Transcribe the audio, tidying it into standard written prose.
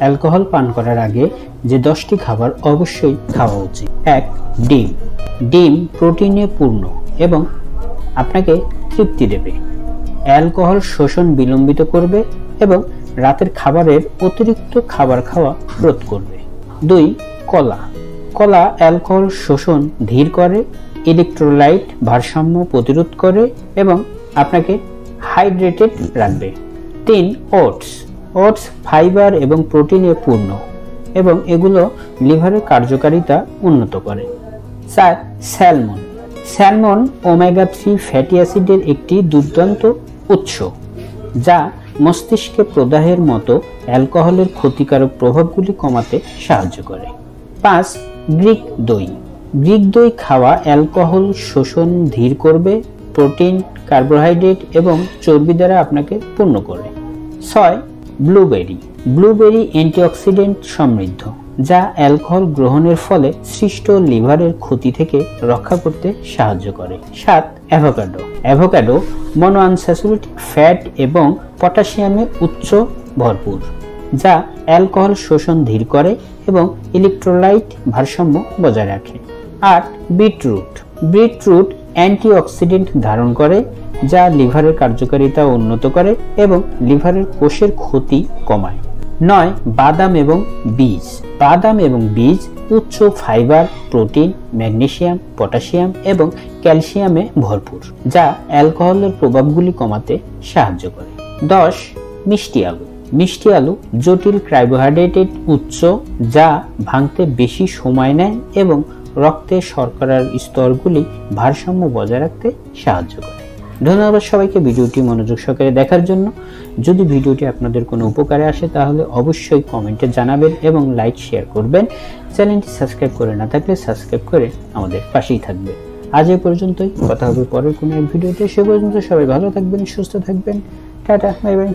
Alcohol পান করার আগে যে 10টি খাবার অবশ্যই খাওয়া উচিত। 1. ডিম। ডিম প্রোটিনে পূর্ণ এবং আপনাকে তৃপ্তি দেবে। অ্যালকোহল শোষণ বিলম্বিত করবে এবং রাতের খাবারের অতিরিক্ত খাবার খাওয়া রোধ করবে। 2. কলা। কলা অ্যালকোহল শোষণ ধীর করে, ইলেকট্রোলাইট ভারসাম্য প্রতিরোধ করে এবং আপনাকে হাইড্রেটেড রাখবে। 3. ওটস। ওটস ফাইবার এবং প্রোটিনে পূর্ণ এবং এগুলো লিভারের কার্যকারিতা উন্নত করে। 4. স্যালমন। স্যালমন ওমেগা 3 ফ্যাটি অ্যাসিডের একটি দুর্দান্ত উৎস, যা মস্তিষ্কে প্রদাহের মতো অ্যালকোহলের ক্ষতিকারক প্রভাবগুলি কমাতে সাহায্য করে। 5. গ্রিক দই। গ্রিক দই খাওয়া অ্যালকোহল শোষণ ধীর করবে, প্রোটিন, কার্বোহাইড্রেট এবং চর্বি দ্বারা আপনাকে পূর্ণ করে। 6. ব্লুবেরি। ব্লুবেরি অ্যান্টিঅক্সিডেন্ট সমৃদ্ধ, যা অ্যালকোহল গ্রহণের ফলে সৃষ্ট লিভারের ক্ষতি থেকে রক্ষা করতে সাহায্য করে। 7. অ্যাভোকাডো। অ্যাভোকাডো মনোআনস্যাচুরেটেড ফ্যাট এবং পটাশিয়ামে উচ্চ ভরপুর, যা অ্যালকোহল শোষণ ধীর করে এবং ইলেকট্রোলাইট ভারসাম্য বজায় রাখে। 8. বিটরুট। বিটরুট অ্যান্টিঅক্সিডেন্ট ধারণ করে, যা লিভারের কার্যকারিতা উন্নত করে এবং লিভারের কোষের ক্ষতি কমায়। 9. বাদাম এবং বীজ। বাদাম এবং বীজ উচ্চ ফাইবার, প্রোটিন, ম্যাগনেসিয়াম, পটাশিয়াম এবং ক্যালসিয়ামে ভরপুর, যা অ্যালকোহলের প্রভাবগুলি কমাতে সাহায্য করে। 10. মিষ্টি আলু। মিষ্টি আলু জটিল কার্বোহাইড্রেটেড উৎস, যা ভাঙতে বেশি সময় নেয় এবং রক্তে শর্করার স্তরগুলি ভারসাম্য বজায় রাখতে সাহায্য করে। ধন্যবাদ সবাইকে ভিডিওটি মনোযোগ সহকারে দেখার জন্য। যদি ভিডিওটি আপনাদের কোনো উপকারে আসে তাহলে অবশ্যই কমেন্টে জানাবেন এবং লাইক শেয়ার করবেন। চ্যানেলটি সাবস্ক্রাইব করে না থাকলে সাবস্ক্রাইব করে আমাদের পাশেই থাকবেন। আজ এ পর্যন্তই, কথা হবে পরের কোনো এক ভিডিওতে। সে পর্যন্ত সবাই ভালো থাকবেন, সুস্থ থাকবেন। Tata, bye bye.